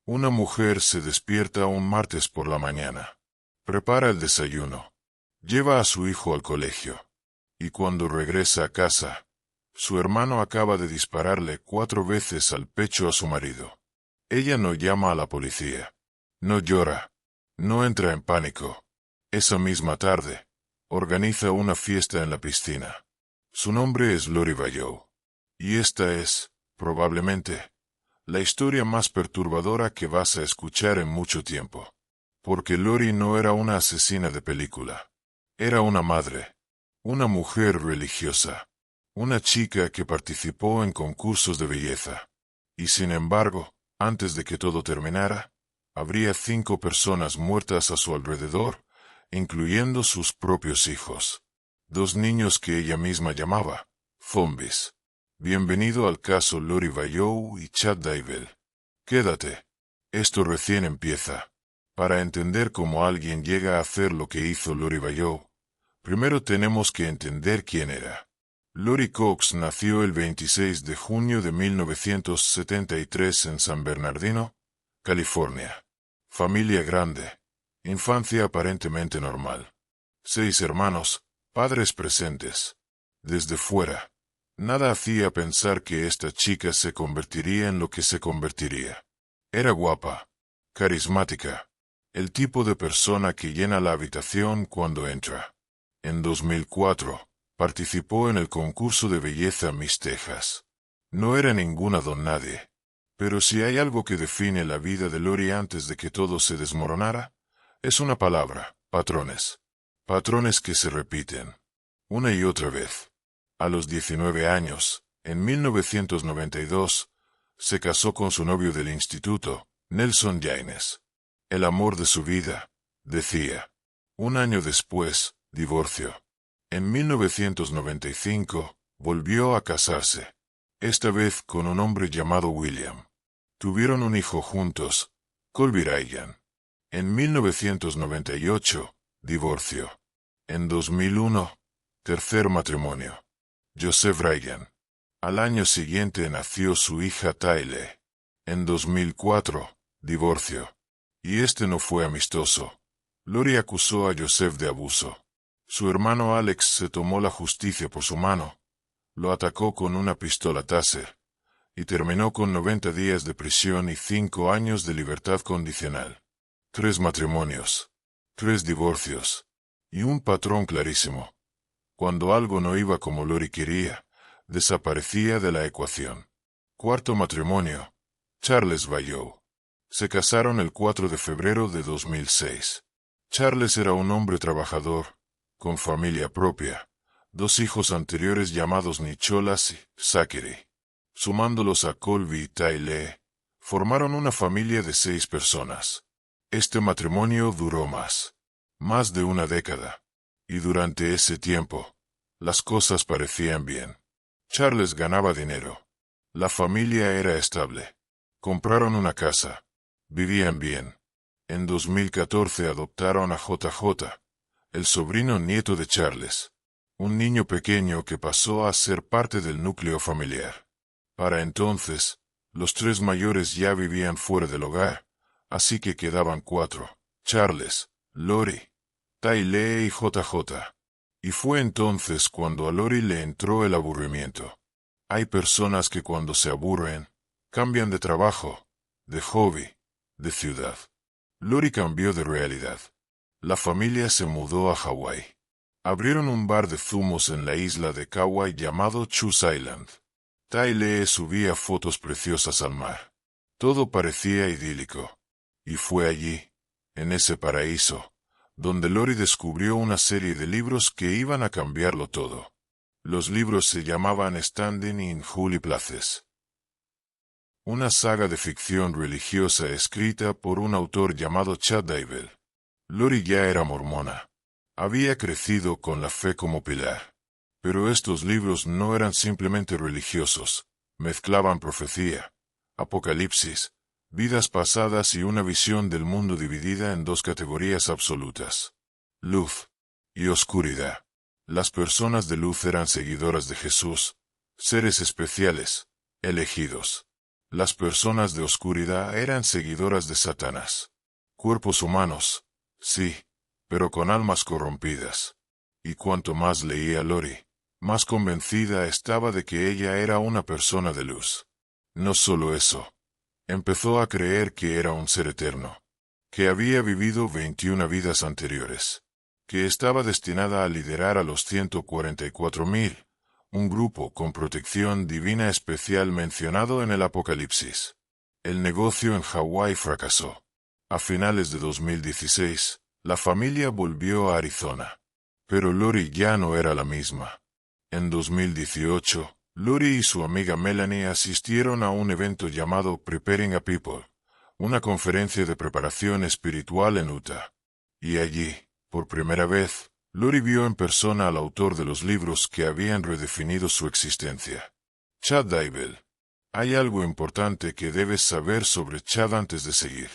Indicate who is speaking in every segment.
Speaker 1: Una mujer se despierta un martes por la mañana. Prepara el desayuno. Lleva a su hijo al colegio. Y cuando regresa a casa, su hermano acaba de dispararle 4 veces al pecho a su marido. Ella no llama a la policía. No llora. No entra en pánico. Esa misma tarde, organiza una fiesta en la piscina. Su nombre es Lori Vallow. Y esta es, probablemente, la historia más perturbadora que vas a escuchar en mucho tiempo. Porque Lori no era una asesina de película. Era una madre. Una mujer religiosa. Una chica que participó en concursos de belleza. Y sin embargo, antes de que todo terminara, habría 5 personas muertas a su alrededor, incluyendo sus propios hijos. 2 niños que ella misma llamaba zombies. Bienvenido al caso Lori Vallow y Chad Daybell. Quédate. Esto recién empieza. Para entender cómo alguien llega a hacer lo que hizo Lori Vallow, primero tenemos que entender quién era. Lori Cox nació el 26 de junio de 1973 en San Bernardino, California. Familia grande. Infancia aparentemente normal. 6 hermanos, padres presentes. Desde fuera, nada hacía pensar que esta chica se convertiría en lo que se convertiría. Era guapa, carismática, el tipo de persona que llena la habitación cuando entra. En 2004, participó en el concurso de belleza Miss Texas. No era ninguna don nadie. Pero si hay algo que define la vida de Lori antes de que todo se desmoronara, es una palabra: patrones. Patrones que se repiten una y otra vez. A los 19 años, en 1992, se casó con su novio del instituto, Nelson Yaines. El amor de su vida, decía. Un año después, divorcio. En 1995, volvió a casarse. Esta vez con un hombre llamado William. Tuvieron un hijo juntos, Colby Ryan. En 1998, divorcio. En 2001, tercer matrimonio. Joseph Ryan. Al año siguiente nació su hija Tylee. En 2004, divorcio. Y este no fue amistoso. Lori acusó a Joseph de abuso. Su hermano Alex se tomó la justicia por su mano. Lo atacó con una pistola Taser. Y terminó con 90 días de prisión y 5 años de libertad condicional. 3 matrimonios. 3 divorcios. Y un patrón clarísimo. Cuando algo no iba como Lori quería, desaparecía de la ecuación. 4.º matrimonio. Charles Vallow. Se casaron el 4 de febrero de 2006. Charles era un hombre trabajador, con familia propia, 2 hijos anteriores llamados Nicholas y Zachary. Sumándolos a Colby y Tylee, formaron una familia de 6 personas. Este matrimonio duró más de una década. Y durante ese tiempo, las cosas parecían bien. Charles ganaba dinero. La familia era estable. Compraron una casa. Vivían bien. En 2014 adoptaron a JJ, el sobrino nieto de Charles. Un niño pequeño que pasó a ser parte del núcleo familiar. Para entonces, los 3 mayores ya vivían fuera del hogar, así que quedaban 4, Charles, Lori, Tylee y JJ. Y fue entonces cuando a Lori le entró el aburrimiento. Hay personas que cuando se aburren, cambian de trabajo, de hobby, de ciudad. Lori cambió de realidad. La familia se mudó a Hawái. Abrieron un bar de zumos en la isla de Kauai llamado Choose Island. Tylee subía fotos preciosas al mar. Todo parecía idílico. Y fue allí, en ese paraíso, donde Lori descubrió una serie de libros que iban a cambiarlo todo. Los libros se llamaban Standing in Holy Places. Una saga de ficción religiosa escrita por un autor llamado Chad Daybell. Lori ya era mormona. Había crecido con la fe como pilar. Pero estos libros no eran simplemente religiosos. Mezclaban profecía, apocalipsis, vidas pasadas y una visión del mundo dividida en 2 categorías absolutas: luz y oscuridad. Las personas de luz eran seguidoras de Jesús, seres especiales, elegidos. Las personas de oscuridad eran seguidoras de Satanás. Cuerpos humanos, sí, pero con almas corrompidas. Y cuanto más leía Lori, más convencida estaba de que ella era una persona de luz. No solo eso. Empezó a creer que era un ser eterno, que había vivido 21 vidas anteriores, que estaba destinada a liderar a los 144.000, un grupo con protección divina especial mencionado en el Apocalipsis. El negocio en Hawái fracasó. A finales de 2016, la familia volvió a Arizona. Pero Lori ya no era la misma. En 2018, Lori y su amiga Melanie asistieron a un evento llamado Preparing a People, una conferencia de preparación espiritual en Utah. Y allí, por primera vez, Lori vio en persona al autor de los libros que habían redefinido su existencia. Chad Daybell. Hay algo importante que debes saber sobre Chad antes de seguir.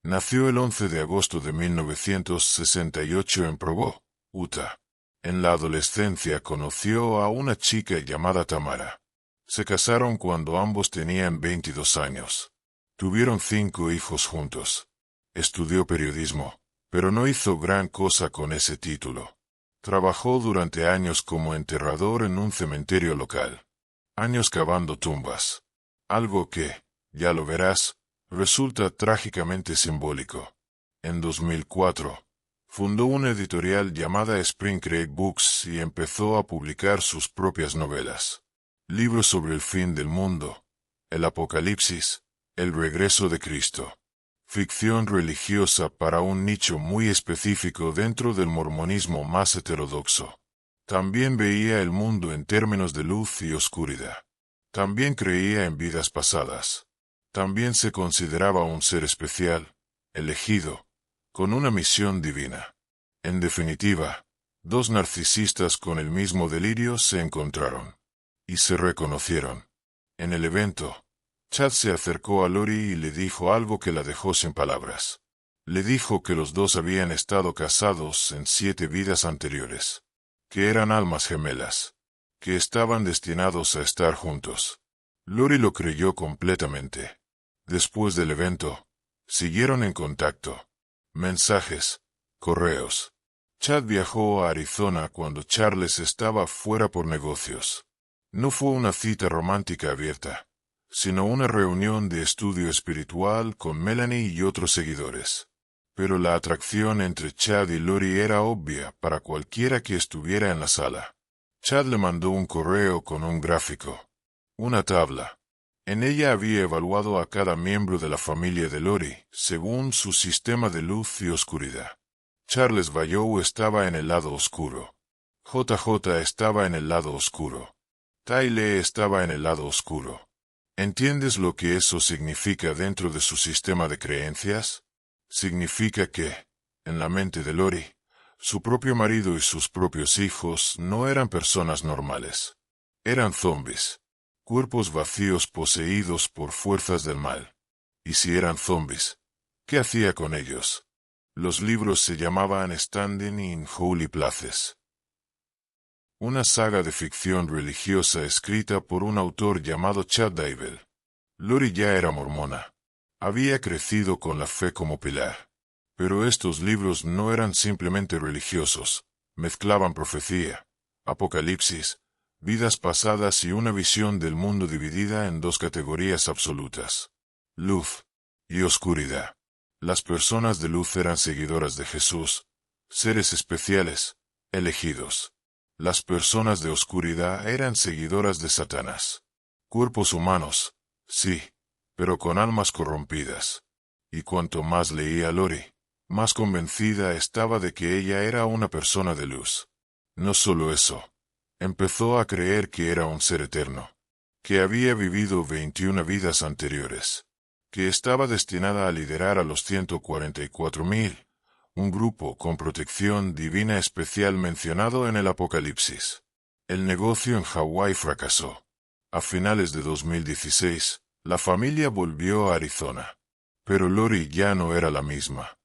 Speaker 1: Nació el 11 de agosto de 1968 en Provo, Utah. En la adolescencia conoció a una chica llamada Tamara. Se casaron cuando ambos tenían 22 años. Tuvieron 5 hijos juntos. Estudió periodismo, pero no hizo gran cosa con ese título. Trabajó durante años como enterrador en un cementerio local. Años cavando tumbas. Algo que, ya lo verás, resulta trágicamente simbólico. En 2004, fundó una editorial llamada Spring Creek Books y empezó a publicar sus propias novelas. Libros sobre el fin del mundo, el Apocalipsis, el regreso de Cristo. Ficción religiosa para un nicho muy específico dentro del mormonismo más heterodoxo. También veía el mundo en términos de luz y oscuridad. También creía en vidas pasadas. También se consideraba un ser especial, elegido, con una misión divina. En definitiva, dos narcisistas con el mismo delirio se encontraron. Y se reconocieron. En el evento, Chad se acercó a Lori y le dijo algo que la dejó sin palabras. Le dijo que los dos habían estado casados en 7 vidas anteriores, que eran almas gemelas, que estaban destinados a estar juntos. Lori lo creyó completamente. Después del evento, siguieron en contacto. Mensajes, correos. Chad viajó a Arizona cuando Charles estaba fuera por negocios. No fue una cita romántica abierta, sino una reunión de estudio espiritual con Melanie y otros seguidores. Pero la atracción entre Chad y Lori era obvia para cualquiera que estuviera en la sala. Chad le mandó un correo con un gráfico, una tabla. En ella había evaluado a cada miembro de la familia de Lori, según su sistema de luz y oscuridad. Charles Bayou estaba en el lado oscuro. JJ estaba en el lado oscuro. Tylee estaba en el lado oscuro. ¿Entiendes lo que eso significa dentro de su sistema de creencias? Significa que, en la mente de Lori, su propio marido y sus propios hijos no eran personas normales. Eran zombies. Cuerpos vacíos poseídos por fuerzas del mal. Y si eran zombies, ¿qué hacía con ellos? Los libros se llamaban Standing in Holy Places. Una saga de ficción religiosa escrita por un autor llamado Chad Daybell. Lori ya era mormona. Había crecido con la fe como pilar. Pero estos libros no eran simplemente religiosos. Mezclaban profecía, apocalipsis, vidas pasadas y una visión del mundo dividida en 2 categorías absolutas: luz y oscuridad. Las personas de luz eran seguidoras de Jesús, seres especiales, elegidos. Las personas de oscuridad eran seguidoras de Satanás. Cuerpos humanos, sí, pero con almas corrompidas. Y cuanto más leía Lori, más convencida estaba de que ella era una persona de luz. No solo eso. Empezó a creer que era un ser eterno, que había vivido 21 vidas anteriores, que estaba destinada a liderar a los 144.000, un grupo con protección divina especial mencionado en el Apocalipsis. El negocio en Hawái fracasó. A finales de 2016, la familia volvió a Arizona. Pero Lori ya no era la misma.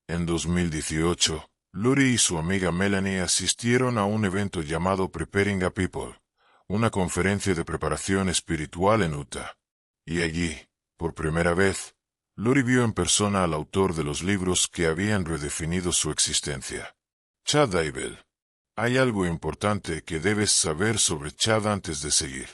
Speaker 1: En 2018, Lori y su amiga Melanie asistieron a un evento llamado Preparing a People, una conferencia de preparación espiritual en Utah. Y allí, Por primera vez, Lori vio en persona al autor de los libros que habían redefinido su existencia. Chad Daybell. Hay algo importante que debes saber sobre Chad antes de seguir.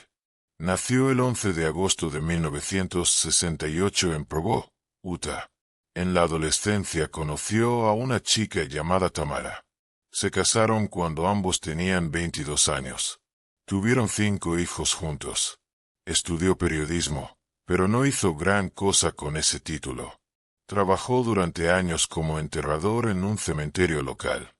Speaker 1: Nació el 11 de agosto de 1968 en Provo, Utah. En la adolescencia conoció a una chica llamada Tamara. Se casaron cuando ambos tenían 22 años. Tuvieron 5 hijos juntos. Estudió periodismo, pero no hizo gran cosa con ese título. Trabajó durante años como enterrador en un cementerio local.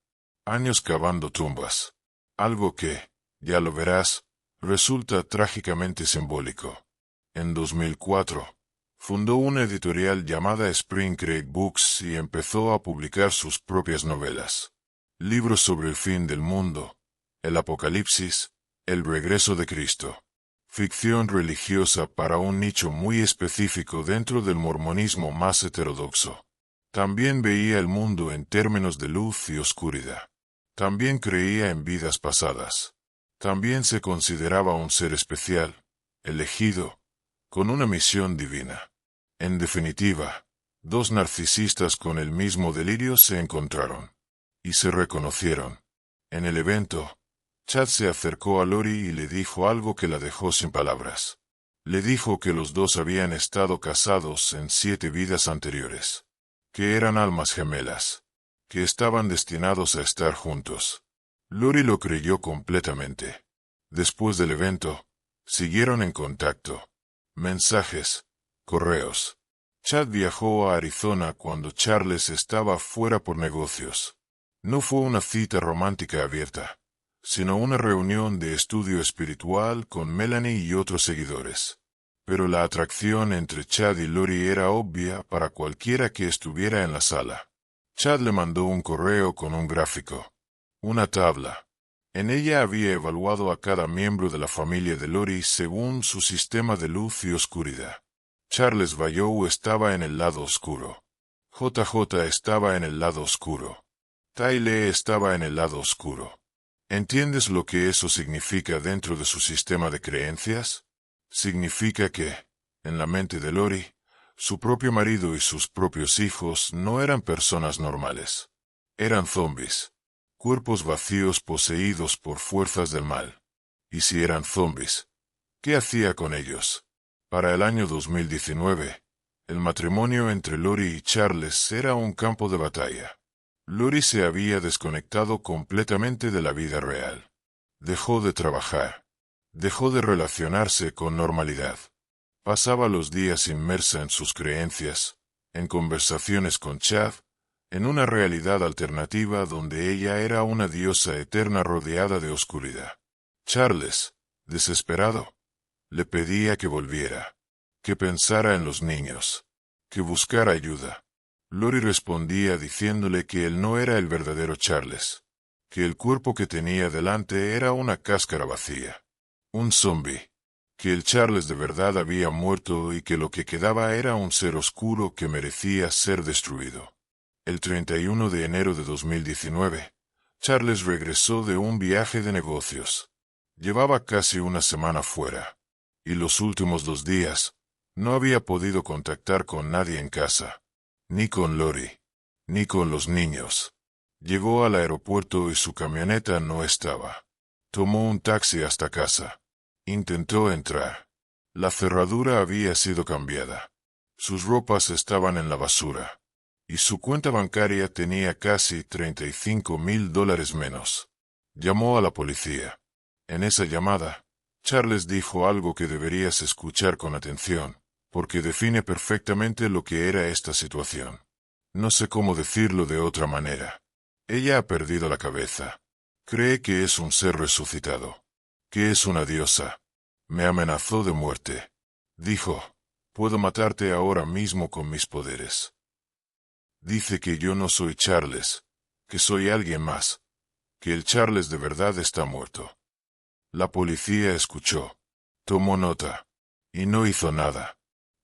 Speaker 1: Años cavando tumbas. Algo que, ya lo verás, resulta trágicamente simbólico. En 2004, fundó una editorial llamada Spring Creek Books y empezó a publicar sus propias novelas. Libros sobre el fin del mundo, el apocalipsis, el regreso de Cristo. Ficción religiosa para un nicho muy específico dentro del mormonismo más heterodoxo. También veía el mundo en términos de luz y oscuridad. También creía en vidas pasadas. También se consideraba un ser especial, elegido, con una misión divina. En definitiva, dos narcisistas con el mismo delirio se encontraron. Y se reconocieron. En el evento, Chad se acercó a Lori y le dijo algo que la dejó sin palabras. Le dijo que los dos habían estado casados en 7 vidas anteriores. Que eran almas gemelas. Que estaban destinados a estar juntos. Lori lo creyó completamente. Después del evento, siguieron en contacto. Mensajes, correos. Chad viajó a Arizona cuando Charles estaba fuera por negocios. No fue una cita romántica abierta, sino una reunión de estudio espiritual con Melanie y otros seguidores. Pero la atracción entre Chad y Lori era obvia para cualquiera que estuviera en la sala. Chad le mandó un correo con un gráfico. Una tabla. En ella había evaluado a cada miembro de la familia de Lori según su sistema de luz y oscuridad. Charles Bayou estaba en el lado oscuro. JJ estaba en el lado oscuro. Tylee estaba en el lado oscuro. ¿Entiendes lo que eso significa dentro de su sistema de creencias? Significa que, en la mente de Lori, su propio marido y sus propios hijos no eran personas normales. Eran zombies. Cuerpos vacíos poseídos por fuerzas del mal. Y si eran zombies, ¿qué hacía con ellos? Para el año 2019, el matrimonio entre Lori y Charles era un campo de batalla. Lori se había desconectado completamente de la vida real. Dejó de trabajar. Dejó de relacionarse con normalidad. Pasaba los días inmersa en sus creencias, en conversaciones con Chad, en una realidad alternativa donde ella era una diosa eterna rodeada de oscuridad. Charles, desesperado, le pedía que volviera, que pensara en los niños, que buscara ayuda. Lori respondía diciéndole que él no era el verdadero Charles, que el cuerpo que tenía delante era una cáscara vacía, un zombi, que el Charles de verdad había muerto y que lo que quedaba era un ser oscuro que merecía ser destruido. El 31 de enero de 2019, Charles regresó de un viaje de negocios. Llevaba casi una semana fuera, y los últimos 2 días, no había podido contactar con nadie en casa. Ni con Lori, ni con los niños. Llegó al aeropuerto y su camioneta no estaba. Tomó un taxi hasta casa. Intentó entrar. La cerradura había sido cambiada. Sus ropas estaban en la basura. Y su cuenta bancaria tenía casi $35,000 menos. Llamó a la policía. En esa llamada, Charles dijo algo que deberías escuchar con atención, porque define perfectamente lo que era esta situación. No sé cómo decirlo de otra manera. Ella ha perdido la cabeza. Cree que es un ser resucitado, que es una diosa. Me amenazó de muerte. Dijo, puedo matarte ahora mismo con mis poderes. Dice que yo no soy Charles, que soy alguien más, que el Charles de verdad está muerto. La policía escuchó, tomó nota, y no hizo nada.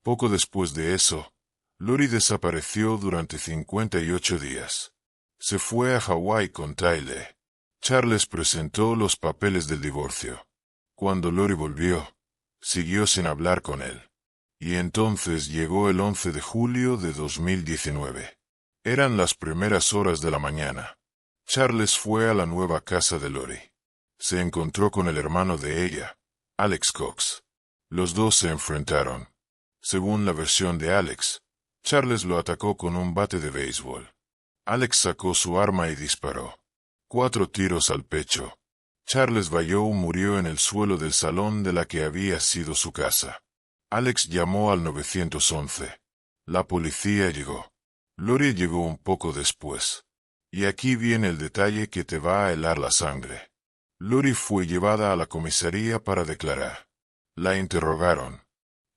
Speaker 1: Poco después de eso, Lori desapareció durante 58 días. Se fue a Hawái con Tylee. Charles presentó los papeles del divorcio. Cuando Lori volvió, siguió sin hablar con él. Y entonces llegó el 11 de julio de 2019. Eran las primeras horas de la mañana. Charles fue a la nueva casa de Lori. Se encontró con el hermano de ella, Alex Cox. Los dos se enfrentaron. Según la versión de Alex, Charles lo atacó con un bate de béisbol. Alex sacó su arma y disparó. 4 tiros al pecho. Charles Bayou murió en el suelo del salón de la que había sido su casa. Alex llamó al 911. La policía llegó. Lori llegó un poco después. Y aquí viene el detalle que te va a helar la sangre. Lori fue llevada a la comisaría para declarar. La interrogaron.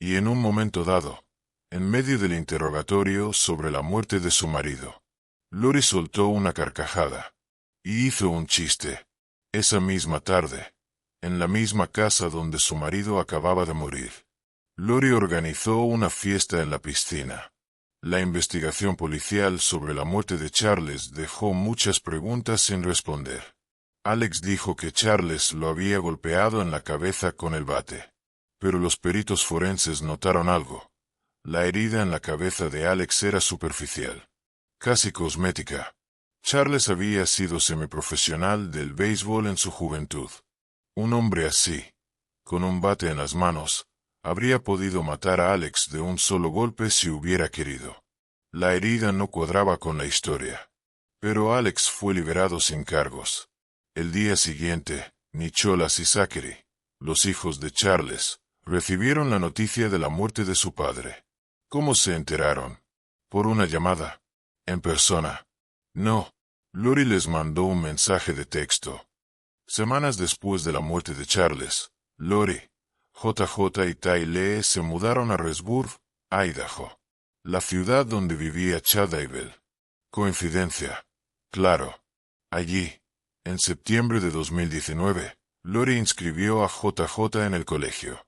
Speaker 1: Y en un momento dado, en medio del interrogatorio sobre la muerte de su marido, Lori soltó una carcajada. Y hizo un chiste. Esa misma tarde, en la misma casa donde su marido acababa de morir, Lori organizó una fiesta en la piscina. La investigación policial sobre la muerte de Charles dejó muchas preguntas sin responder. Alex dijo que Charles lo había golpeado en la cabeza con el bate. Pero los peritos forenses notaron algo. La herida en la cabeza de Alex era superficial, casi cosmética. Charles había sido semiprofesional del béisbol en su juventud. Un hombre así, con un bate en las manos, habría podido matar a Alex de un solo golpe si hubiera querido. La herida no cuadraba con la historia. Pero Alex fue liberado sin cargos. El día siguiente, Nicholas y Zachary, los hijos de Charles, recibieron la noticia de la muerte de su padre. ¿Cómo se enteraron? ¿Por una llamada? ¿En persona? No. Lori les mandó un mensaje de texto. Semanas después de la muerte de Charles, Lori, JJ y Ty Lee se mudaron a Resburg, Idaho, la ciudad donde vivía Chad Daybell. Coincidencia. Claro. Allí, en septiembre de 2019, Lori inscribió a JJ en el colegio.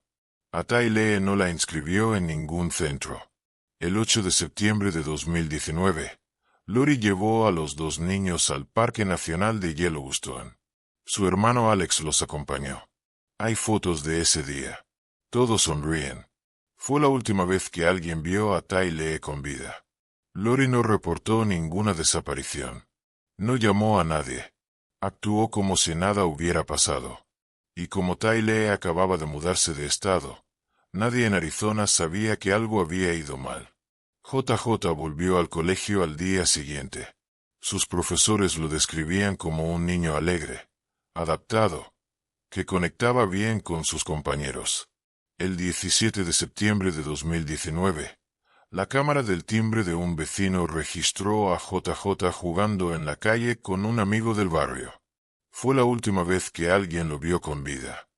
Speaker 1: A Ty Lee no la inscribió en ningún centro. El 8 de septiembre de 2019, Lori llevó a los 2 niños al Parque Nacional de Yellowstone. Su hermano Alex los acompañó. Hay fotos de ese día. Todos sonríen. Fue la última vez que alguien vio a Ty Lee con vida. Lori no reportó ninguna desaparición. No llamó a nadie. Actuó como si nada hubiera pasado. Y como Ty Lee acababa de mudarse de estado, nadie en Arizona sabía que algo había ido mal. JJ volvió al colegio al día siguiente. Sus profesores lo describían como un niño alegre, adaptado, que conectaba bien con sus compañeros. El 17 de septiembre de 2019, la cámara del timbre de un vecino registró a JJ jugando en la calle con un amigo del barrio. Fue la última vez que alguien lo vio con vida.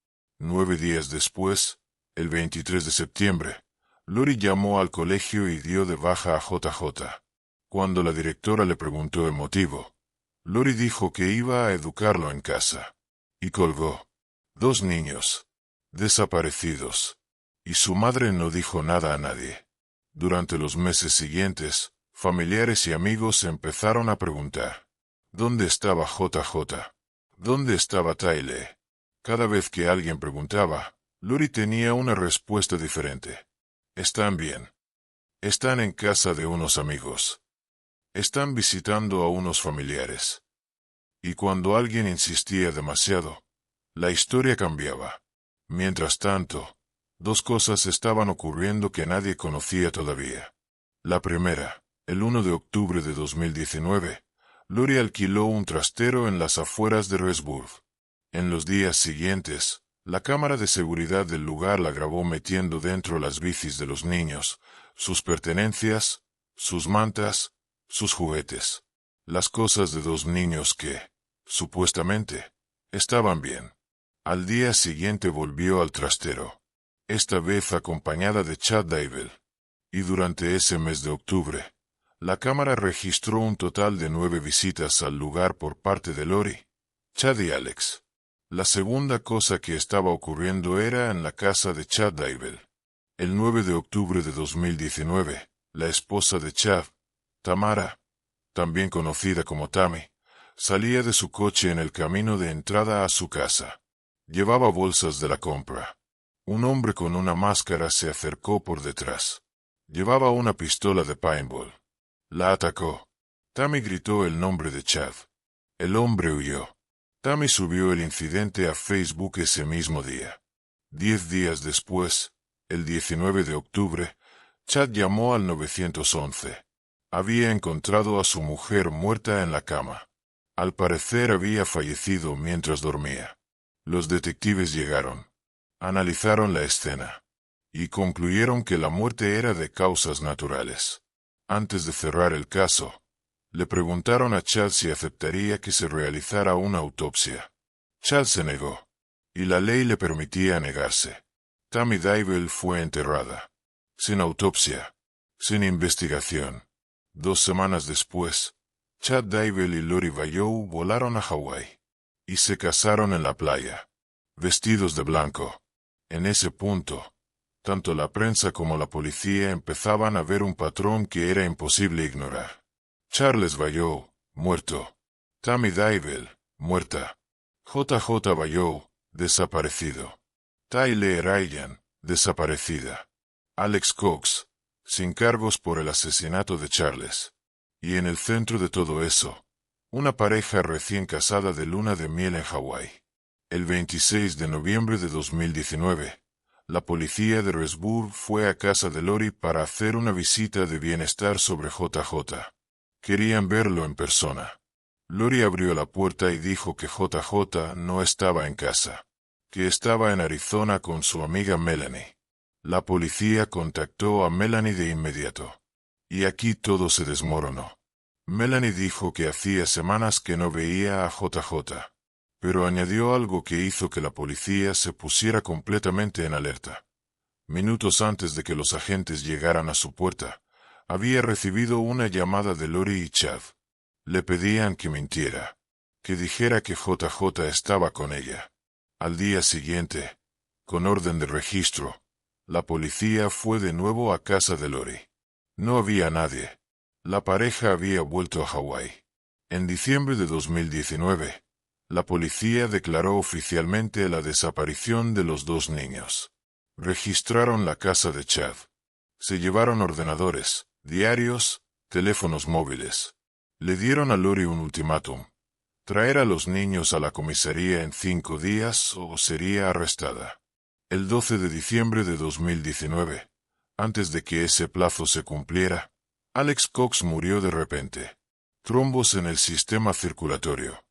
Speaker 1: 9 días después, el 23 de septiembre, Lori llamó al colegio y dio de baja a JJ. Cuando la directora le preguntó el motivo, Lori dijo que iba a educarlo en casa. Y colgó. 2 niños. Desaparecidos. Y su madre no dijo nada a nadie. Durante los meses siguientes, familiares y amigos empezaron a preguntar. ¿Dónde estaba JJ? ¿Dónde estaba Ty Lee? Cada vez que alguien preguntaba, Lori tenía una respuesta diferente. Están bien. Están en casa de unos amigos. Están visitando a unos familiares. Y cuando alguien insistía demasiado, la historia cambiaba. Mientras tanto, 2 cosas estaban ocurriendo que nadie conocía todavía. La primera, el 1 de octubre de 2019, Lori alquiló un trastero en las afueras de Resburg. En los días siguientes, la cámara de seguridad del lugar la grabó metiendo dentro las bicis de los niños, sus pertenencias, sus mantas, sus juguetes, las cosas de 2 niños que, supuestamente, estaban bien. Al día siguiente volvió al trastero, esta vez acompañada de Chad Daybell. Y durante ese mes de octubre, la cámara registró un total de 9 visitas al lugar por parte de Lori, Chad y Alex. La segunda cosa que estaba ocurriendo era en la casa de Chad Daybell. El 9 de octubre de 2019, la esposa de Chad, Tamara, también conocida como Tammy, salía de su coche en el camino de entrada a su casa. Llevaba bolsas de la compra. Un hombre con una máscara se acercó por detrás. Llevaba una pistola de paintball. La atacó. Tammy gritó el nombre de Chad. El hombre huyó. Tammy subió el incidente a Facebook ese mismo día. 10 días después, el 19 de octubre, Chad llamó al 911. Había encontrado a su mujer muerta en la cama. Al parecer había fallecido mientras dormía. Los detectives llegaron. Analizaron la escena. Y concluyeron que la muerte era de causas naturales. Antes de cerrar el caso, le preguntaron a Chad si aceptaría que se realizara una autopsia. Chad se negó. Y la ley le permitía negarse. Tammy Dybel fue enterrada. Sin autopsia. Sin investigación. 2 semanas después, Chad Dybel y Lori Vallow volaron a Hawái. Y se casaron en la playa. Vestidos de blanco. En ese punto, tanto la prensa como la policía empezaban a ver un patrón que era imposible ignorar. Charles Vallow, muerto. Tammy Dybel, muerta. JJ Vallow, desaparecido. Tyler Ryan, desaparecida. Alex Cox, sin cargos por el asesinato de Charles. Y en el centro de todo eso, una pareja recién casada de luna de miel en Hawái. El 26 de noviembre de 2019, la policía de Resburg fue a casa de Lori para hacer una visita de bienestar sobre JJ. Querían verlo en persona. Lori abrió la puerta y dijo que JJ no estaba en casa, que estaba en Arizona con su amiga Melanie. La policía contactó a Melanie de inmediato. Y aquí todo se desmoronó. Melanie dijo que hacía semanas que no veía a JJ. Pero añadió algo que hizo que la policía se pusiera completamente en alerta. Minutos antes de que los agentes llegaran a su puerta, había recibido una llamada de Lori y Chad. Le pedían que mintiera, que dijera que JJ estaba con ella. Al día siguiente, con orden de registro, la policía fue de nuevo a casa de Lori. No había nadie. La pareja había vuelto a Hawái. En diciembre de 2019, la policía declaró oficialmente la desaparición de los 2 niños. Registraron la casa de Chad. Se llevaron ordenadores, diarios, teléfonos móviles. Le dieron a Lori un ultimátum: traer a los niños a la comisaría en 5 días o sería arrestada. El 12 de diciembre de 2019, antes de que ese plazo se cumpliera, Alex Cox murió de repente. Trombos en el sistema circulatorio.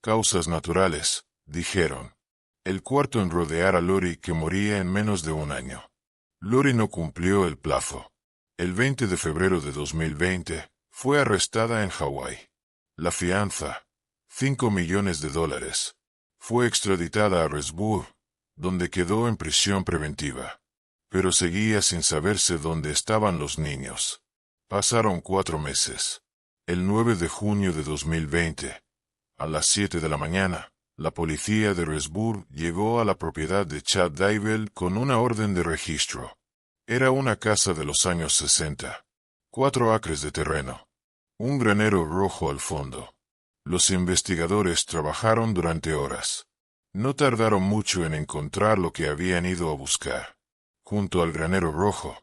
Speaker 1: Causas naturales, dijeron. El cuarto en rodear a Lori, que moría en menos de 1 año. Lori no cumplió el plazo. El 20 de febrero de 2020, fue arrestada en Hawái. La fianza, $5 millones. Fue extraditada a Resburg, donde quedó en prisión preventiva. Pero seguía sin saberse dónde estaban los niños. Pasaron 4 meses. El 9 de junio de 2020, a las 7 de la mañana, la policía de Resburg llegó a la propiedad de Chad Dybel con una orden de registro. Era una casa de los años 60. 4 acres de terreno. Un granero rojo al fondo. Los investigadores trabajaron durante horas. No tardaron mucho en encontrar lo que habían ido a buscar. Junto al granero rojo,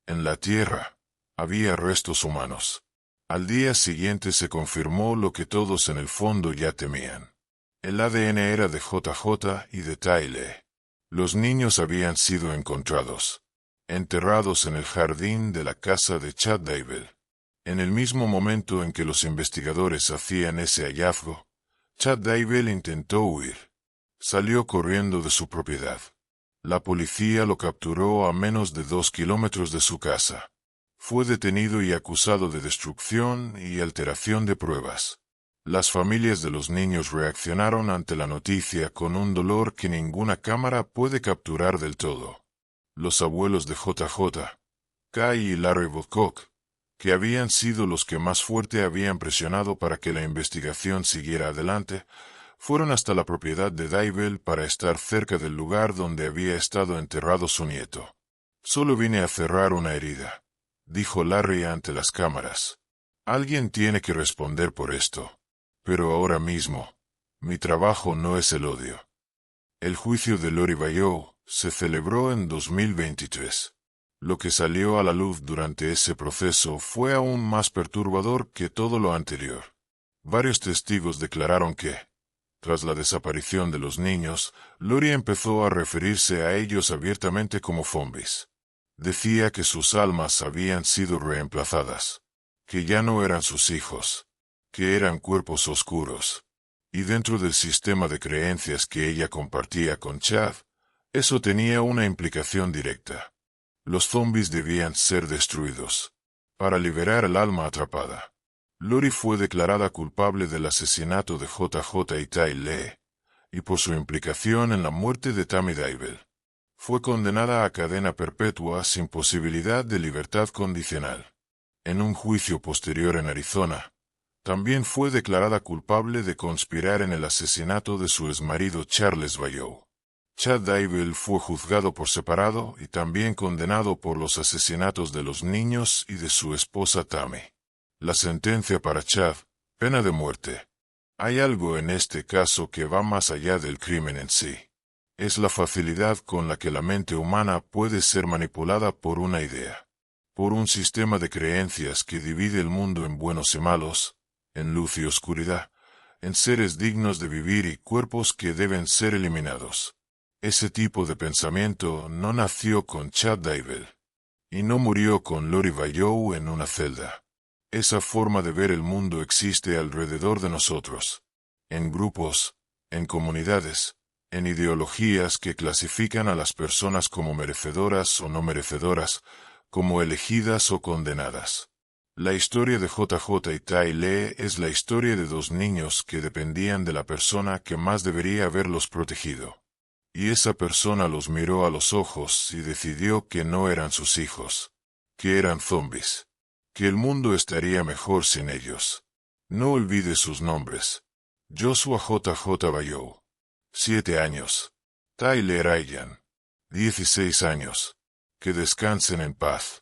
Speaker 1: en la tierra, había restos humanos. Al día siguiente se confirmó lo que todos en el fondo ya temían. El ADN era de JJ y de Tyler. Los niños habían sido encontrados, enterrados en el jardín de la casa de Chad Dybel. En el mismo momento en que los investigadores hacían ese hallazgo, Chad Dybel intentó huir. Salió corriendo de su propiedad. La policía lo capturó a menos de 2 kilómetros de su casa. Fue detenido y acusado de destrucción y alteración de pruebas. Las familias de los niños reaccionaron ante la noticia con un dolor que ninguna cámara puede capturar del todo. Los abuelos de JJ, Kai y Larry Woodcock, que habían sido los que más fuerte habían presionado para que la investigación siguiera adelante, fueron hasta la propiedad de Dybel para estar cerca del lugar donde había estado enterrado su nieto. Solo vine a cerrar una herida, dijo Larry ante las cámaras. Alguien tiene que responder por esto. Pero ahora mismo, mi trabajo no es el odio. El juicio de Lori Vallow se celebró en 2023. Lo que salió a la luz durante ese proceso fue aún más perturbador que todo lo anterior. Varios testigos declararon que, tras la desaparición de los niños, Lori empezó a referirse a ellos abiertamente como zombies. Decía que sus almas habían sido reemplazadas, que ya no eran sus hijos, que eran cuerpos oscuros. Y dentro del sistema de creencias que ella compartía con Chad, eso tenía una implicación directa. Los zombies debían ser destruidos, para liberar el alma atrapada. Lori fue declarada culpable del asesinato de JJ y Tai Lee, y por su implicación en la muerte de Tammy Dybel. Fue condenada a cadena perpetua sin posibilidad de libertad condicional. En un juicio posterior en Arizona, también fue declarada culpable de conspirar en el asesinato de su exmarido Charles Bayou. Chad Dybel fue juzgado por separado y también condenado por los asesinatos de los niños y de su esposa Tammy. La sentencia para Chad, pena de muerte. Hay algo en este caso que va más allá del crimen en sí. Es la facilidad con la que la mente humana puede ser manipulada por una idea, por un sistema de creencias que divide el mundo en buenos y malos, en luz y oscuridad, en seres dignos de vivir y cuerpos que deben ser eliminados. Ese tipo de pensamiento no nació con Chad Dybel, y no murió con Lori Bayou en una celda. Esa forma de ver el mundo existe alrededor de nosotros, en grupos, en comunidades, en ideologías que clasifican a las personas como merecedoras o no merecedoras, como elegidas o condenadas. La historia de JJ y Tai Lee es la historia de dos niños que dependían de la persona que más debería haberlos protegido. Y esa persona los miró a los ojos y decidió que no eran sus hijos, que eran zombies, que el mundo estaría mejor sin ellos. No olvide sus nombres. Joshua JJ Bayou, 7 años. Tai Lee Ryan, 16 años. Que descansen en paz.